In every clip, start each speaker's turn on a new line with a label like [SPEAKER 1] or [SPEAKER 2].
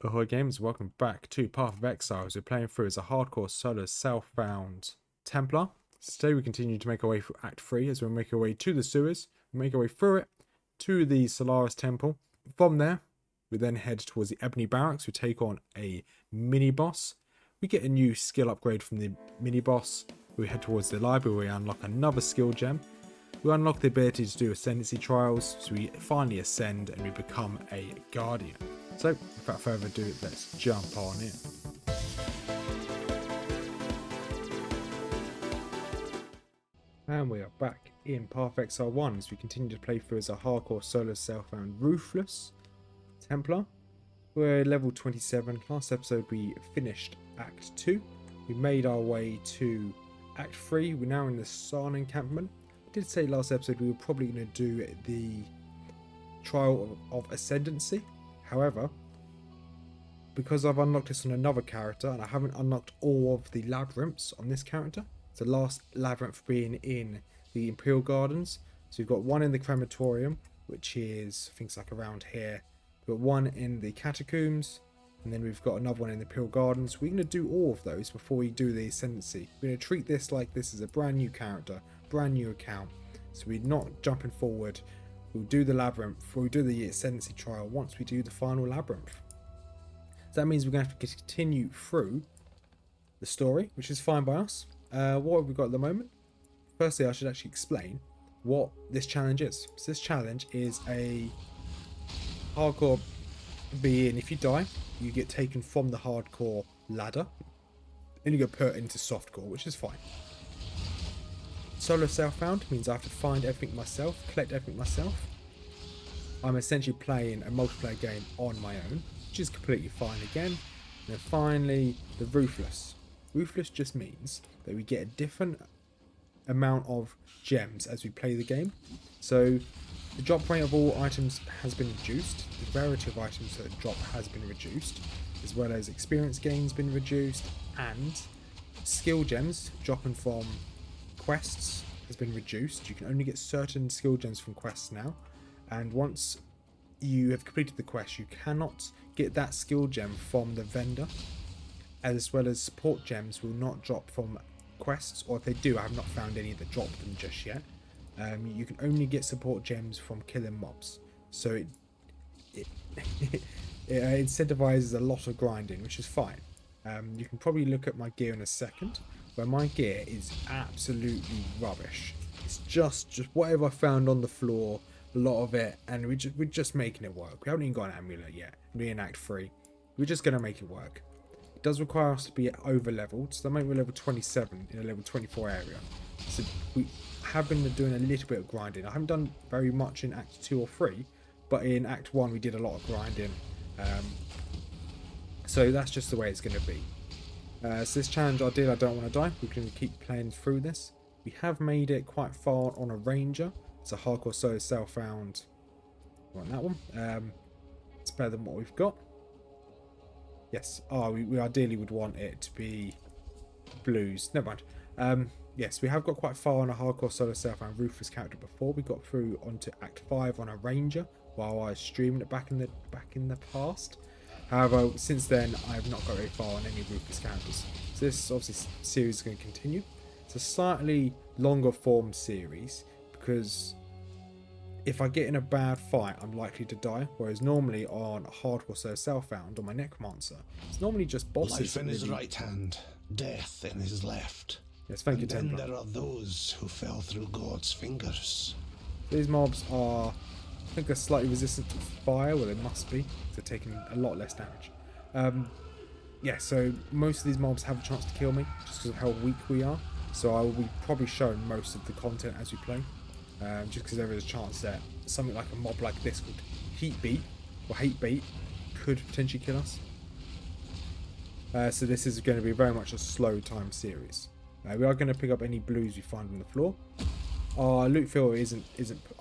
[SPEAKER 1] Ahoy gamers, welcome back to Path of Exile as we're playing through as a hardcore solo self-found Templar. So today we continue to make our way through Act 3 as we make our way to the sewers, we make our way through it to the Solaris Temple. From there, we then head towards the Ebony Barracks, we take on a mini-boss. We get a new skill upgrade from the mini-boss, we head towards the library where we unlock another skill gem. We unlock the ability to do ascendancy trials, so we finally ascend and we become a guardian. So, without further ado, let's jump on in. And we are back in Path of Exile 1 as we continue to play through as a hardcore solo self-found Ruthless Templar. We're level 27. Last episode we finished Act 2. We made our way to Act 3. We're now in the Sarn encampment. I did say last episode we were probably going to do the trial of ascendancy. However, because I've unlocked this on another character and I haven't unlocked all of the labyrinths on this character, it's the last labyrinth being in the Imperial Gardens. So we've got one in the crematorium, which is things like around here. We've got one in the catacombs, and then we've got another one in the Imperial Gardens. We're going to do all of those before we do the ascendancy. We're going to treat this like this is a brand new character, brand new account. So we're not jumping forward. We'll do the labyrinth, we'll do the ascendancy trial once we do the final labyrinth. So that means we're going to have to continue through the story, which is fine by us. What have we got at the moment? Firstly, I should actually explain what this challenge is. So this challenge is a hardcore being, if you die, you get taken from the hardcore ladder and you get put into softcore, which is fine. Solo self-found means I have to find everything myself, collect everything myself. I'm essentially playing a multiplayer game on my own, which is completely fine again. And then finally, the Ruthless. Ruthless just means that we get a different amount of gems as we play the game. So the drop rate of all items has been reduced, the rarity of items that drop has been reduced, as well as experience gains been reduced, and skill gems dropping from quests has been reduced. You can only get certain skill gems from quests now, and once you have completed the quest you cannot get that skill gem from the vendor, as well as support gems will not drop from quests, or if they do, I have not found any that drop them just yet. You can only get support gems from killing mobs, so it incentivizes a lot of grinding, which is fine. You can probably look at my gear in a second, where my gear is absolutely rubbish. It's just whatever I found on the floor, a lot of it, and we're just making it work. We haven't even got an amulet yet. We're in Act 3. We're just going to make it work. It does require us to be over leveled, so that might be level 27 in a level 24 area. So we have been doing a little bit of grinding. I haven't done very much in Act 2 or 3, but in Act 1 we did a lot of grinding. So that's just the way it's going to be. So this challenge I don't want to die. We can keep playing through this. We have made it quite far on a ranger. It's a hardcore solo self-found. Want that one? It's better than what we've got. Yes. We ideally would want it to be blues. Never mind. Yes, we have got quite far on a hardcore solo self-found Ruthless character before. We got through onto Act 5 on a ranger while I was streaming it back in the past. However, since then, I have not got very far on any Ruthless characters. So this obviously series is going to continue. It's a slightly longer form series because if I get in a bad fight, I'm likely to die. Whereas normally on hardcore so self-found on my Necromancer, it's normally just bosses.
[SPEAKER 2] Life in his right hand, death in his left.
[SPEAKER 1] Yes, thank you,
[SPEAKER 2] Then
[SPEAKER 1] Templar.
[SPEAKER 2] there are those who fell through God's fingers.
[SPEAKER 1] These mobs are, I think, are slightly resistant to fire. Well, they must be. They're taking a lot less damage. Yeah, so most of these mobs have a chance to kill me just because of how weak we are. So I will be probably showing most of the content as we play. Just because there is a chance that something like a mob like this called Heat Beat or Hate Bait could potentially kill us. So this is going to be very much a slow time series. We are going to pick up any blues we find on the floor. Our loot fill isn't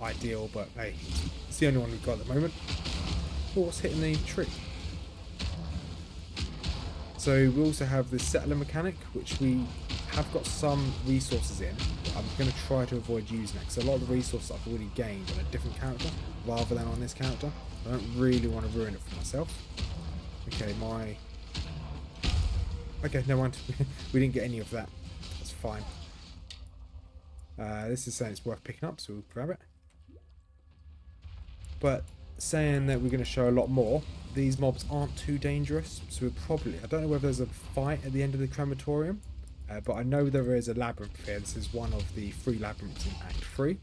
[SPEAKER 1] ideal, but hey, it's the only one we've got at the moment. Oh, what's hitting the tree? So we also have the settler mechanic, which we have got some resources in. I'm going to try to avoid using it because a lot of the resources I've already gained on a different character rather than on this character. I don't really want to ruin it for myself. Okay, okay, never mind. We didn't get any of that. That's fine. This is saying it's worth picking up, so we'll grab it. But saying that we're going to show a lot more, these mobs aren't too dangerous, so we're probably... I don't know whether there's a fight at the end of the crematorium, but I know there is a labyrinth here. This is one of the 3 labyrinths in Act 3.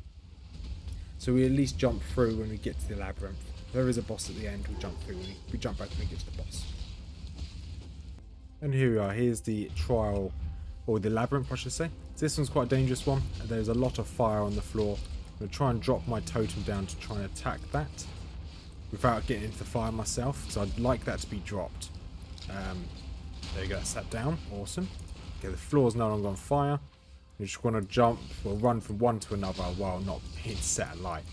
[SPEAKER 1] So we at least jump through when we get to the labyrinth. If there is a boss at the end, we jump through. We jump back when we get to the boss. And here we are. Here's the trial, or the labyrinth, I should say. So this one's quite a dangerous one. There's a lot of fire on the floor. I'm going to try and drop my totem down to try and attack that without getting into the fire myself, so I'd like that to be dropped. There you go, that's that down. Awesome. Okay, the floor's no longer on fire. You just want to jump or run from one to another while not being set alight.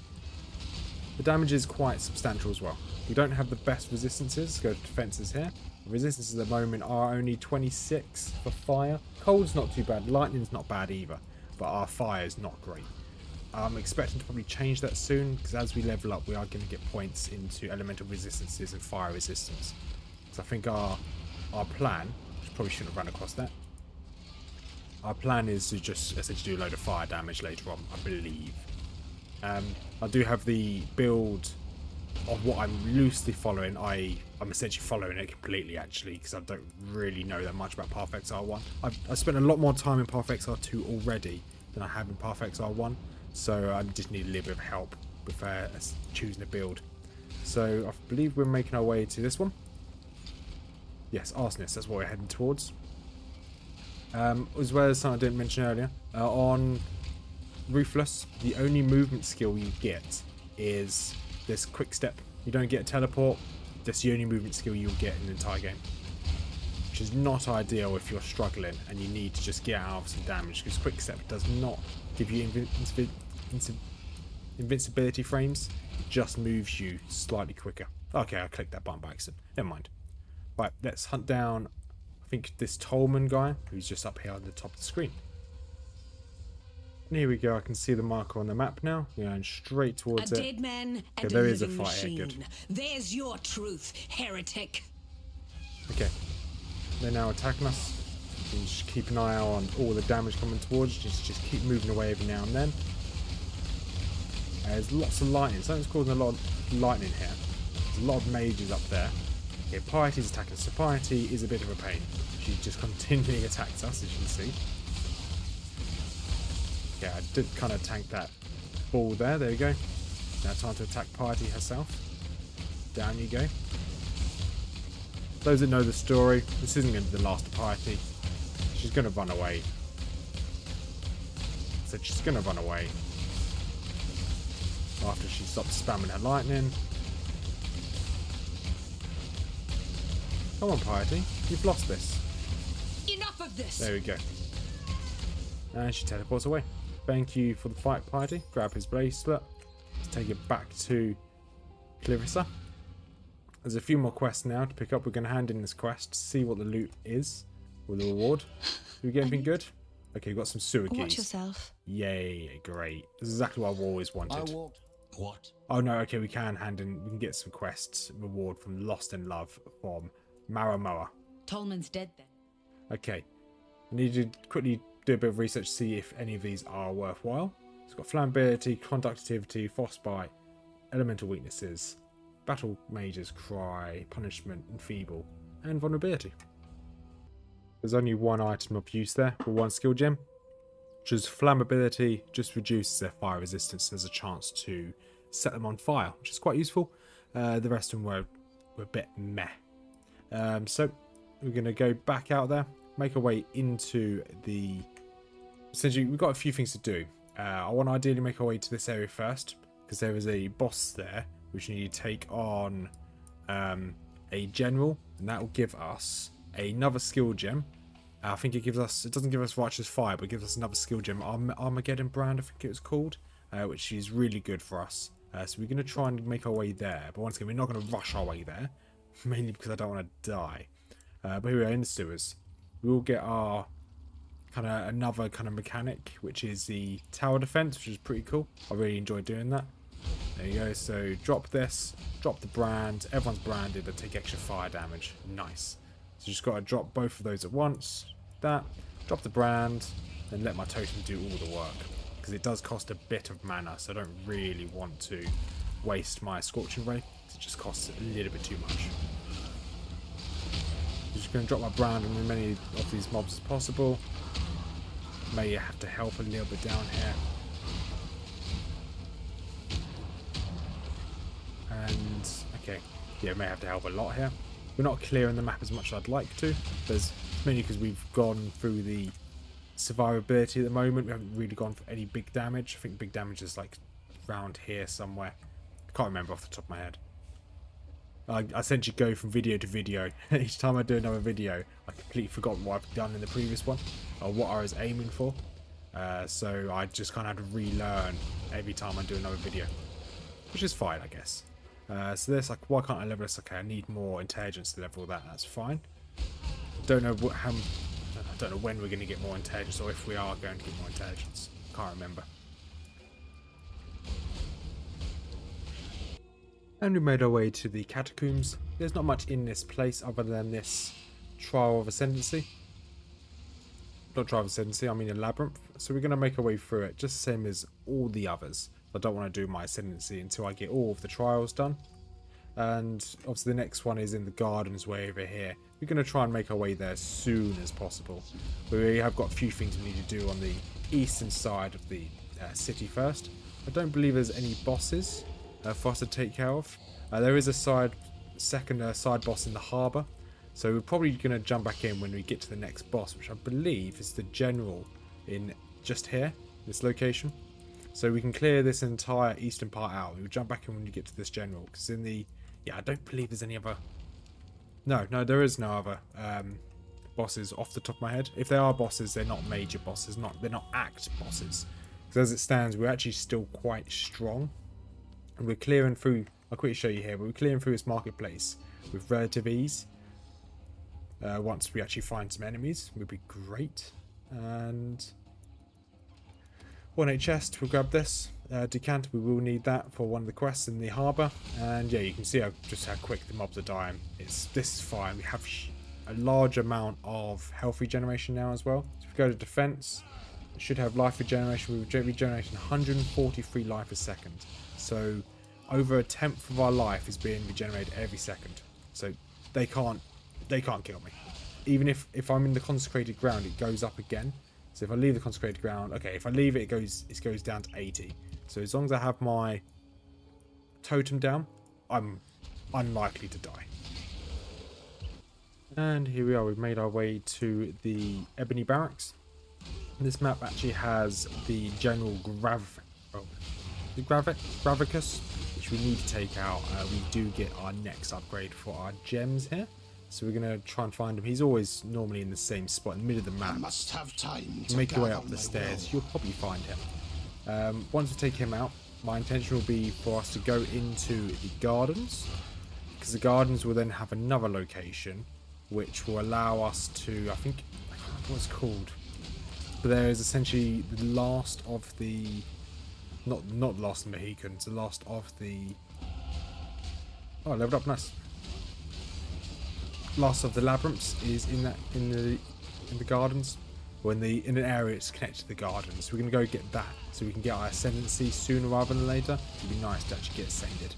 [SPEAKER 1] The damage is quite substantial as well. We don't have the best resistances. Let's go to defenses here. The resistances at the moment are only 26 for fire. Cold's not too bad. Lightning's not bad either, but our fire is not great. I'm expecting to probably change that soon, because as we level up we are going to get points into elemental resistances and fire resistance. So I think our plan, which probably shouldn't have run across that, our plan is to just essentially do a load of fire damage later on, I believe. I do have the build of what I'm loosely following. I'm essentially following it completely, actually, because I don't really know that much about Path of Exile 1. I've spent a lot more time in Path of Exile 2 already than I have in Path of Exile 1. So I just need a little bit of help with choosing a build. So I believe we're making our way to this one. Yes, Arsonist, that's what we're heading towards. As well as something I didn't mention earlier, on Ruthless, the only movement skill you get is this quick step. You don't get a teleport, that's the only movement skill you'll get in the entire game. Which is not ideal if you're struggling and you need to just get out of some damage, because quick step does not give you invincibility frames, it just moves you slightly quicker. Okay, I clicked that button by accident. Never mind. Right, let's hunt down, I think, this Tolkien guy, who's just up here on the top of the screen. And here we go, I can see the marker on the map now. We're going straight towards it.
[SPEAKER 3] A dead man
[SPEAKER 1] Okay,
[SPEAKER 3] and
[SPEAKER 1] there
[SPEAKER 3] a
[SPEAKER 1] is a
[SPEAKER 3] living
[SPEAKER 1] fight here,
[SPEAKER 3] machine.
[SPEAKER 1] good.
[SPEAKER 3] There's your truth, heretic.
[SPEAKER 1] Okay, they're now attacking us. You can just keep an eye out on all the damage coming towards you. Just keep moving away every now and then. There's lots of lightning. Something's causing a lot of lightning here. There's a lot of mages up there. Okay, Piety's attacking us. So Piety is a bit of a pain. She just continually attacks us, as you can see. Yeah, I did kind of tank that ball there. There we go. Now time to attack Piety herself. Down you go. Those that know the story, this isn't going to be the last of Piety. She's going to run away. So she's going to run away. After she stops spamming her lightning. Come on, Piety. You've lost this.
[SPEAKER 3] Enough of this.
[SPEAKER 1] There we go. And she teleports away. Thank you for the fight, Piety. Grab his bracelet. Let's take it back to Clarissa. There's a few more quests now to pick up. We're going to hand in this quest to see what the loot is. Or the reward. Do we get anything good? Okay, we've got some sewer keys.
[SPEAKER 3] Watch yourself.
[SPEAKER 1] Yay, great. This is exactly what I've always wanted.
[SPEAKER 2] What?
[SPEAKER 1] Oh no, okay, we can hand in. We can get some quests. Reward from Lost in Love from Maramoa.
[SPEAKER 3] Tolman's dead then.
[SPEAKER 1] Okay. I need to quickly do a bit of research to see if any of these are worthwhile. It's got flammability, conductivity, frostbite, elemental weaknesses, battle mages, cry, punishment, enfeeble, and vulnerability. There's only one item of use there for one skill gem, which is flammability. Just reduces their fire resistance. There's a chance to set them on fire, which is quite useful. The rest of them were a bit meh. So we're going to go back out there, make our way into the... Essentially, we've got a few things to do. I want to ideally make our way to this area first, because there is a boss there, which we need to take on a general, and that will give us another skill gem. I think it doesn't give us Righteous Fire, but it gives us another skill gem, Armageddon Brand, I think it was called, which is really good for us. So we're going to try and make our way there, but once again, we're not going to rush our way there, mainly because I don't want to die. But here we are in the sewers. We will get our another kind of mechanic, which is the tower defense, which is pretty cool. I really enjoy doing that. There you go. So drop this, drop the brand. Everyone's branded and take extra fire damage. Nice. So just got to drop both of those at once. That. Drop the brand, and let my totem do all the work. Because it does cost a bit of mana, so I don't really want to waste my Scorching Ray. It just costs a little bit too much. I'm just going to drop my brand on as many of these mobs as possible. May have to help a little bit down here. And, okay, yeah, may have to help a lot here. We're not clearing the map as much as I'd like to. There's mainly because we've gone through the survivability at the moment. We haven't really gone for any big damage. I think big damage is like around here somewhere. I can't remember off the top of my head. I essentially go from video to video. Each time I do another video, I completely forgot what I've done in the previous one, or what I was aiming for. So I just kind of have to relearn every time I do another video, which is fine, I guess. So this, like, why can't I level this? Okay, I need more intelligence to level that. That's fine. Don't know I don't know when we're going to get more intelligence, or if we are going to get more intelligence. Can't remember. And we made our way to the catacombs. There's not much in this place other than this trial of ascendancy. Not trial of ascendancy, I mean a labyrinth. So we're going to make our way through it, just the same as all the others. I don't want to do my ascendancy until I get all of the trials done. And obviously the next one is in the gardens way over here. We're going to try and make our way there as soon as possible. We have got a few things we need to do on the eastern side of the city first. I don't believe there's any bosses for us to take care of. There is a side boss in the harbour, so we're probably going to jump back in when we get to the next boss, which I believe is the general in just here, this location. So we can clear this entire eastern part out. We'll jump back in when we get to this general, because in the I don't believe there's any other. No, there is no other bosses off the top of my head. If there are bosses, they're not major bosses. They're not act bosses. Because as it stands, we're actually still quite strong. And we're clearing through, I'll quickly show you here, but we're clearing through this marketplace with relative ease. Once we actually find some enemies, would be great. And 1 chest, we'll grab this. Decanter, we will need that for one of the quests in the harbour. And yeah, you can see just how quick the mobs are dying. This is fine. We have a large amount of health regeneration now as well. So if we go to defense, it should have life regeneration. We're regenerating 143 life a second. So over 1/10 of our life is being regenerated every second. So they can't kill me. Even if I'm in the consecrated ground, it goes up again. So if I leave the consecrated ground, okay, if I leave it, it goes down to 80. So as long as I have my totem down, I'm unlikely to die. And here we are. We've made our way to the Ebony Barracks. This map actually has the general Gravicus, which we need to take out. We do get our next upgrade for our gems here. So we're going to try and find him. He's always normally in the same spot in the middle of the map.
[SPEAKER 2] I must have time to
[SPEAKER 1] make your way
[SPEAKER 2] gather
[SPEAKER 1] up the
[SPEAKER 2] my
[SPEAKER 1] stairs.
[SPEAKER 2] will.
[SPEAKER 1] You'll probably find him. Once we take him out, my intention will be for us to go into the gardens, because the gardens will then have another location which will allow us to, I can't remember what it's called, but there is essentially the last of the, not the last of the Mohicans, the last of the, oh, leveled up, nice. Last of the labyrinths is in the gardens, or in an area it's connected to the gardens. So we're going to go get that, so we can get our ascendancy sooner rather than later. It'd be nice to actually get ascended,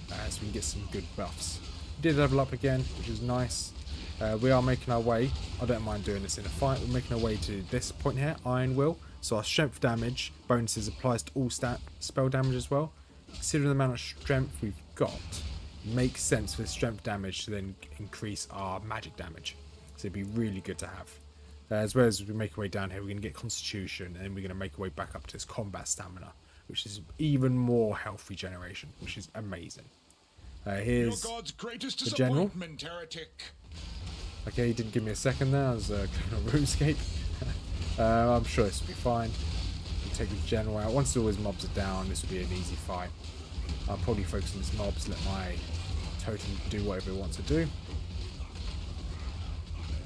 [SPEAKER 1] so we can get some good buffs. We did level up again, which is nice. We are making our way. I don't mind doing this in a fight. We're making our way to this point here, Iron Will. So our strength damage bonuses applies to all spell damage as well. Considering the amount of strength we've got, it makes sense for the strength damage to then increase our magic damage. So it'd be really good to have. As well as we make our way down here, we're going to get Constitution, and then we're going to make our way back up to this Combat Stamina, which is even more health regeneration, which is amazing. Here's
[SPEAKER 4] God's greatest
[SPEAKER 1] the general.
[SPEAKER 4] disappointment, heretic.
[SPEAKER 1] Okay, he didn't give me a second there. I was clicking on RuneScape. I'm sure this will be fine. We'll take the general out. Once all his mobs are down, this will be an easy fight. I'll probably focus on his mobs, let my totem do whatever it wants to do.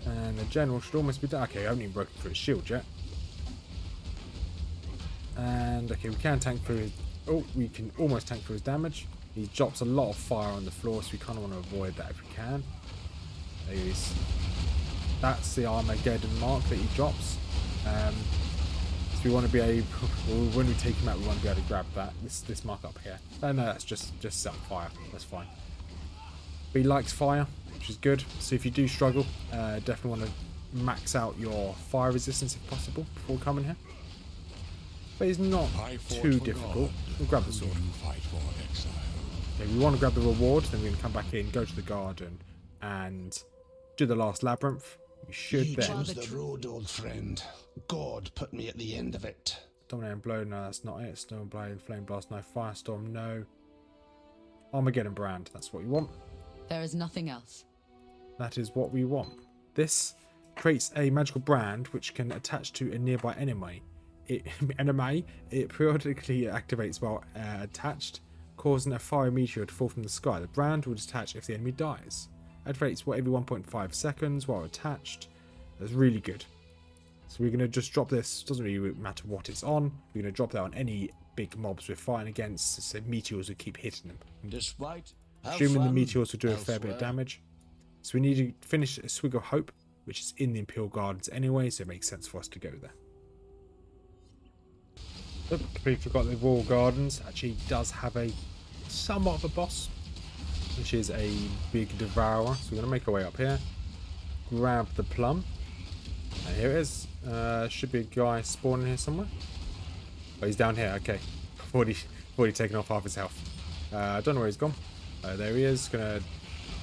[SPEAKER 1] And the general should almost be done. Okay, I haven't even broken through his shield yet. And okay, we can tank through Oh, we can almost tank for his damage. He drops a lot of fire on the floor, so we kind of want to avoid that if we can. There he is. That's the Armageddon mark that he drops. So we want to be able, when we take him out, we want to be able to grab that. This mark up here. No, that's just set fire. That's fine. But he likes fire, which is good. So if you do struggle, definitely want to max out your fire resistance if possible before coming here. But it's not too difficult. We'll grab the sword. Okay, we want to grab the reward, then we're going to come back in, go to the garden, and do the last labyrinth. We should
[SPEAKER 2] You
[SPEAKER 1] then...
[SPEAKER 2] chose the road, old friend. God put me at the end of it.
[SPEAKER 1] Dominating blow, no, that's not it. Stone blade, flame blast, no. Firestorm, no. Armageddon brand, that's what we want.
[SPEAKER 3] There is nothing else.
[SPEAKER 1] That is what we want. This creates a magical brand which can attach to a nearby enemy. It periodically activates while attached, causing a fiery meteor to fall from the sky. The brand will detach if the enemy dies. Activates every 1.5 seconds while attached. That's really good. So we're going to just drop this. Doesn't really matter what it's on. We're going to drop that on any big mobs we're fighting against. So meteors will keep hitting them.
[SPEAKER 2] Despite
[SPEAKER 1] Assuming the meteors will do a fair bit of damage. So we need to finish a Swig of Hope, which is in the Imperial Gardens anyway, so it makes sense for us to go there. Oh, completely forgot the Royal Gardens actually does have a somewhat of a boss, which is a big devourer. So we're going to make our way up here, grab the plum, and here it is. Should be a guy spawning here somewhere. Oh, he's down here. Okay, I've already taken off half his health. I don't know where he's gone. There he is. Gonna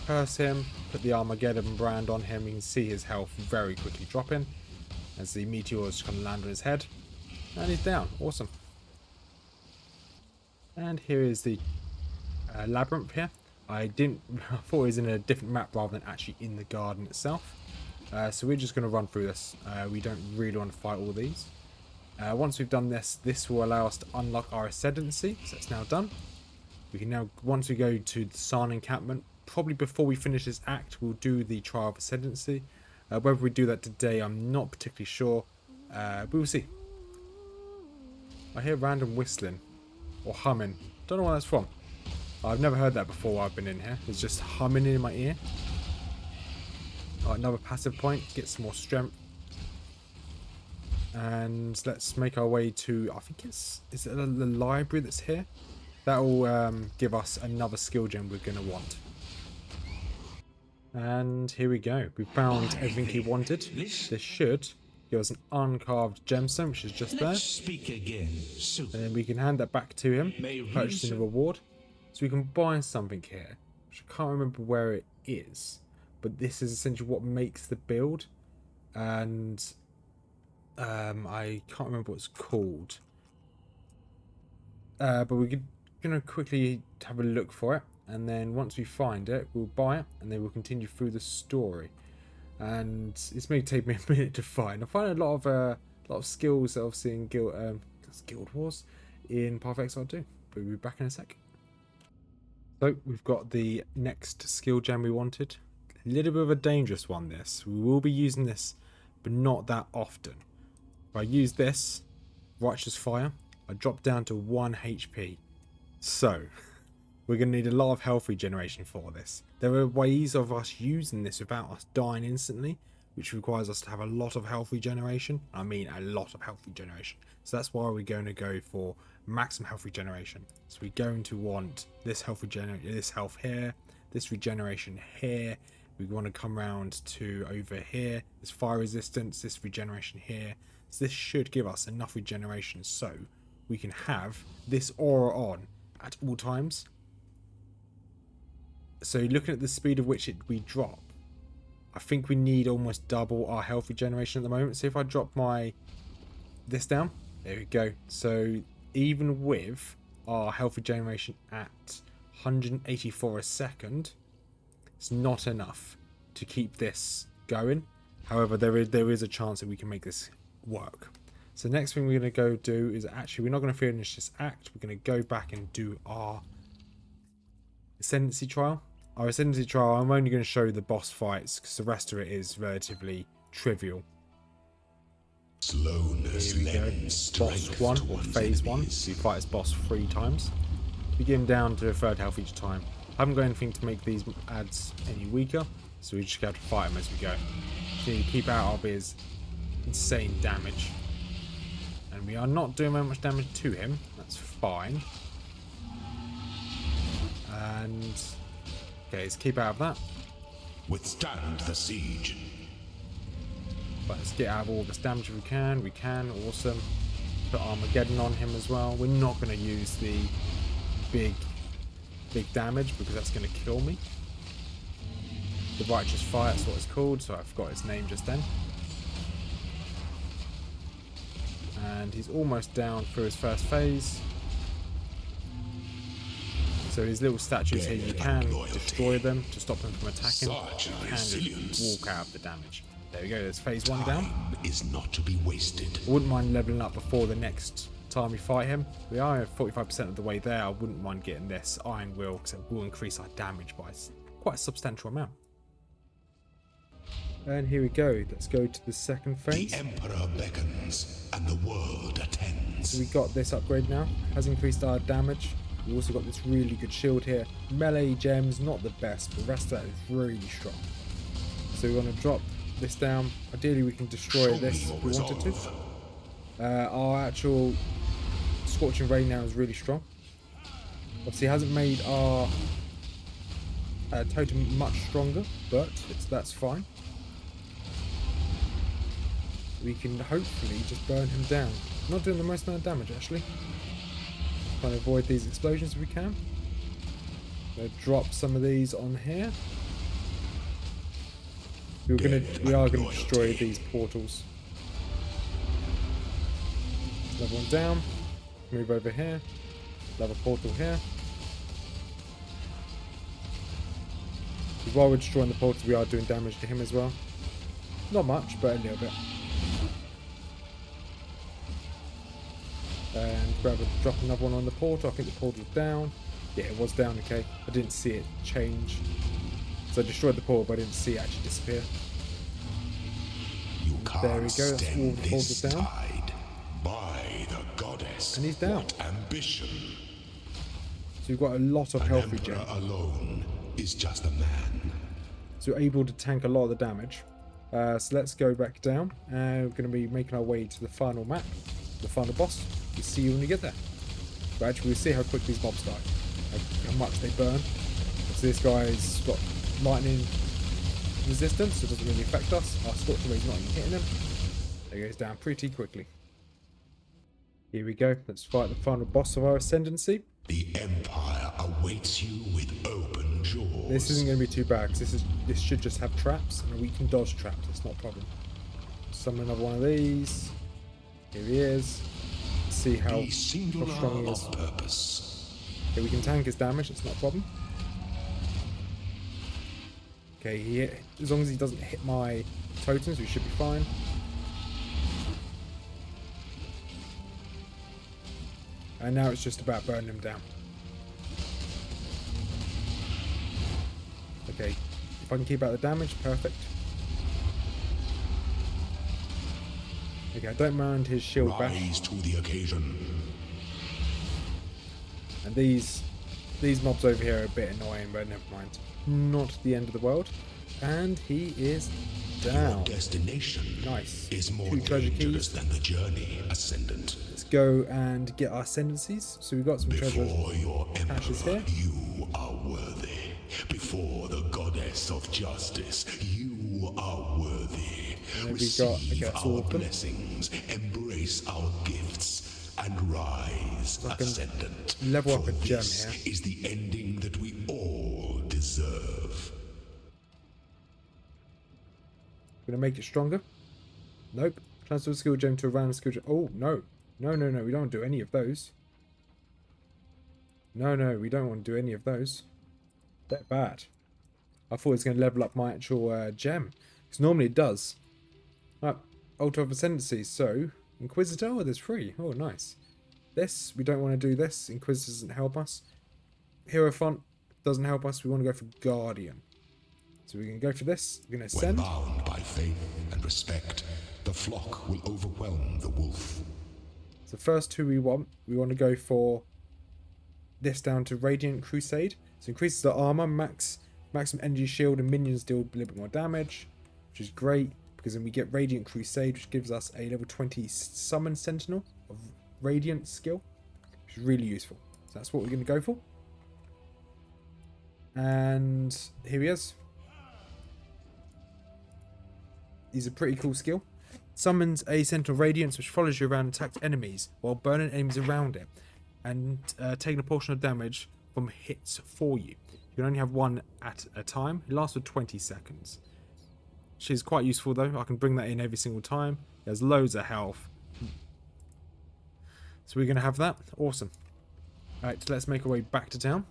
[SPEAKER 1] curse him, put the Armageddon brand on him. You can see his health very quickly dropping as the meteors kind of land on his head, and he's down. Awesome. And here is the labyrinth here. I thought it was in a different map rather than actually in the garden itself. So we're just going to run through this. We don't really want to fight all these. Once we've done this, this will allow us to unlock our ascendancy. So it's now done. We can now, once we go to the Sarn encampment, probably before we finish this act, we'll do the trial of ascendancy. Whether we do that today, I'm not particularly sure. But we'll see. I hear random whistling or humming. Don't know where that's from. I've never heard that before while I've been in here. It's just humming in my ear. Another passive point, get some more strength. And let's make our way to, I think is it the library that's here? That will give us another skill gem we're going to want. And here we go. We found everything he wanted. This should give us an uncarved gemstone, which is just there.
[SPEAKER 2] Speak again soon.
[SPEAKER 1] And then we can hand that back to him, purchasing a reward. So we can buy something here, which I can't remember where it is. But this is essentially what makes the build. And I can't remember what it's called. But we're going to quickly have a look for it. And then once we find it, we'll buy it. And then we'll continue through the story. And it's may take me a minute to find. I find a lot of skills that obviously in Guild Wars in Path of Exile too. But we'll be back in a sec. So we've got the next skill gem we wanted. A little bit of a dangerous one this. We will be using this, but not that often. If I use this, Righteous Fire, I drop down to 1 HP. So, we're going to need a lot of health regeneration for this. There are ways of us using this without us dying instantly, which requires us to have a lot of health regeneration. I mean a lot of health regeneration. So that's why we're going to go for maximum health regeneration. So we're going to want this health here, this regeneration here. We want to come around to over here, this fire resistance, this regeneration here. So this should give us enough regeneration so we can have this aura on at all times. So looking at the speed of which we drop, I think we need almost double our health regeneration at the moment. So if I drop this down, there we go. So even with our health regeneration at 184 a second, it's not enough to keep this going. However, there is a chance that we can make this work. So the next thing we're going to go do is actually, we're not going to finish this act. We're going to go back and do our ascendancy trial. Our ascendancy trial, I'm only going to show you the boss fights because the rest of it is relatively trivial.
[SPEAKER 2] Slowness
[SPEAKER 1] Here we go.
[SPEAKER 2] lends
[SPEAKER 1] Boss
[SPEAKER 2] strength
[SPEAKER 1] 1,
[SPEAKER 2] to
[SPEAKER 1] or
[SPEAKER 2] one's
[SPEAKER 1] phase 1.
[SPEAKER 2] enemies.
[SPEAKER 1] So you fight as boss 3 times. We get him down to 3rd health each time. I haven't got anything to make these ads any weaker, so we just have to fight him as we go. So you keep out of his insane damage. And we are not doing very much damage to him. That's fine. And okay, let's keep out of that.
[SPEAKER 2] Withstand the siege.
[SPEAKER 1] But let's get out of all this damage if we can. We can, awesome. Put Armageddon on him as well. We're not going to use the big damage because that's going to kill me. The Righteous Fire, that's what it's called, so I forgot its name just then. And he's almost down through his first phase. So these little statues here, you can destroy them to stop them from attacking. You can just walk out of the damage. There we go, there's phase 1 down.
[SPEAKER 2] Time is not to be wasted.
[SPEAKER 1] I wouldn't mind leveling up before the next time we fight him. We are 45% of the way there. I wouldn't mind getting this Iron Will because it will increase our damage by quite a substantial amount. And here we go. Let's go to the second phase.
[SPEAKER 2] The Emperor beckons, and the world attends.
[SPEAKER 1] So we got this upgrade now. Has increased our damage. We also got this really good shield here. Melee gems, not the best, but the rest of that is really strong. So we want to drop this down. Ideally we can destroy this if we wanted to. Our actual Scorching Ray now is really strong. Obviously it hasn't made our totem much stronger, but that's fine. We can hopefully just burn him down. Not doing the most amount of damage actually. Trying to avoid these explosions if we can. Gonna drop some of these on here. We are gonna destroy these portals. Level 1 down. Move over here. Level portal here. While we're destroying the portals, we are doing damage to him as well. Not much, but a little bit. And drop another one on the portal. I think the portal's down. Yeah, it was down, okay. I didn't see it change. So I destroyed the portal, but I didn't see it actually disappear. There we go, that's all the portals down.
[SPEAKER 2] By the goddess,
[SPEAKER 1] and he's down.
[SPEAKER 2] What ambition.
[SPEAKER 1] So we've got a lot of health
[SPEAKER 2] Emperor
[SPEAKER 1] regen.
[SPEAKER 2] alone is just a man.
[SPEAKER 1] So we're able to tank a lot of the damage. So let's go back down. And we're going to be making our way to the final map, the final boss. We'll see you when we get there. But actually, we'll see how quick these mobs die, how much they burn. So this guy's got lightning resistance, so it doesn't really affect us. Our Scorching Ray's not even hitting him. There he goes down pretty quickly. Here we go. Let's fight the final boss of our Ascendancy.
[SPEAKER 2] The Empire awaits you with open jaws.
[SPEAKER 1] This isn't going to be too bad, because this should just have traps, and we can dodge traps. It's not a problem. Summon another one of these. Here he is. Let's see how strong he is.
[SPEAKER 2] Purpose.
[SPEAKER 1] Okay, we can tank his damage. It's not a problem. Okay, as long as he doesn't hit my totems, we should be fine. And now it's just about burning him down. Okay, if I can keep out the damage, perfect. Okay, I don't mind his shield bash.
[SPEAKER 2] Rise to the occasion.
[SPEAKER 1] And these mobs over here are a bit annoying, but never mind. Not the end of the world. And he is down.
[SPEAKER 2] Your destination
[SPEAKER 1] Nice.
[SPEAKER 2] is more
[SPEAKER 1] 2 treasure
[SPEAKER 2] dangerous
[SPEAKER 1] keys.
[SPEAKER 2] than the journey, Ascendant.
[SPEAKER 1] Let's go and get our ascendancies. So we've got some treasure
[SPEAKER 2] Before your
[SPEAKER 1] caches
[SPEAKER 2] Emperor,
[SPEAKER 1] here.
[SPEAKER 2] you are worthy. Before the goddess of justice, you are worthy.
[SPEAKER 1] And then we
[SPEAKER 2] Receive
[SPEAKER 1] got, okay, that's all
[SPEAKER 2] our
[SPEAKER 1] of them.
[SPEAKER 2] blessings, embrace our gifts, and rise,
[SPEAKER 1] I can
[SPEAKER 2] Ascendant.
[SPEAKER 1] level up
[SPEAKER 2] For
[SPEAKER 1] a gem
[SPEAKER 2] this
[SPEAKER 1] here.
[SPEAKER 2] is the ending that we all deserve.
[SPEAKER 1] Gonna make it stronger. Nope. Transfer skill gem to a random skill gem. Oh, no. No, we don't want to do any of those. No, we don't want to do any of those. They're bad. I thought it was going to level up my actual gem. Because normally it does. Right. Altar of Ascendancy. So, Inquisitor, oh, there's 3. Oh, nice. This, we don't want to do this. Inquisitor doesn't help us. Hierophant doesn't help us. We want to go for Guardian. So we're going to go for this. We're going to
[SPEAKER 2] When
[SPEAKER 1] ascend.
[SPEAKER 2] bound by faith and respect, the flock will overwhelm the wolf.
[SPEAKER 1] So first two we want to go for this down to Radiant Crusade. So increases the armor, maximum energy shield, and minions deal a little bit more damage, which is great because then we get Radiant Crusade, which gives us a level 20 Summon Sentinel of Radiant skill, which is really useful. So that's what we're going to go for. And here he is. He's a pretty cool skill. Summons a Sentinel Radiance which follows you around and attacks enemies while burning enemies around it and taking a portion of damage from hits for you. You can only have one at a time. It lasts for 20 seconds. She's quite useful though. I can bring that in every single time. There's loads of health. So we're going to have that. Awesome. Alright, so let's make our way back to town.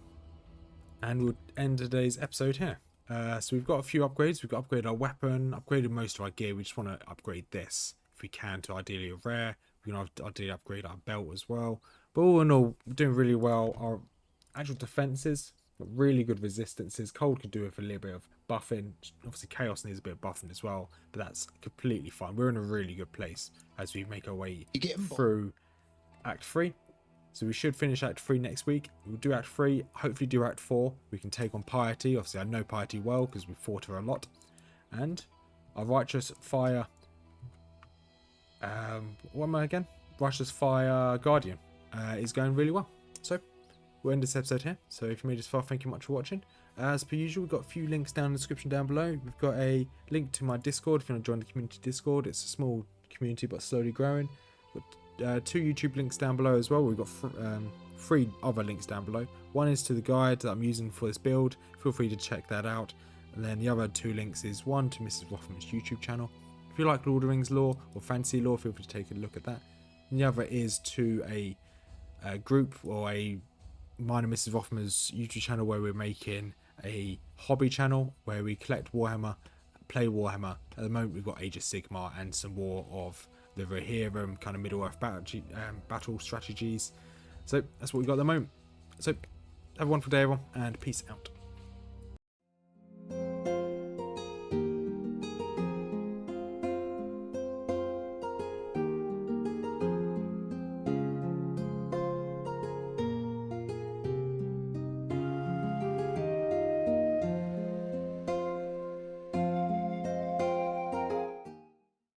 [SPEAKER 1] And we'll end today's episode here. So we've got a few upgrades. We've got upgraded our weapon, upgraded most of our gear. We just want to upgrade this if we can to ideally a rare. We can ideally upgrade our belt as well. But all in all, we're doing really well. Our actual defenses got really good resistances. Cold could do with a little bit of buffing. Obviously Chaos needs a bit of buffing as well, but that's completely fine. We're in a really good place as we make our way through Act 3. So we should finish Act 3 next week. We'll do Act 3, hopefully do Act 4. We can take on Piety. Obviously I know Piety well because we fought her a lot. And our Righteous Fire... what am I again? Righteous Fire Guardian is going really well. So we'll end this episode here. So if you made this far, thank you much for watching. As per usual, we've got a few links down in the description down below. We've got a link to my Discord if you want to join the community Discord. It's a small community but slowly growing. Two YouTube links down below as well. We've got three other links down below. One is to the guide that I'm using for this build. Feel free to check that out. And then the other two links is one to Mrs Rothmers YouTube channel. If you like Lord of the Rings lore or fantasy lore, feel free to take a look at that. And the other is to a group or a mine and Mrs Rothmers YouTube channel where we're making a hobby channel where we collect Warhammer, play Warhammer. At the moment we've got Age of Sigmar and some more of the Rohirrim kind of Middle-earth battle strategies. So that's what we've got at the moment. So have a wonderful day everyone and peace out.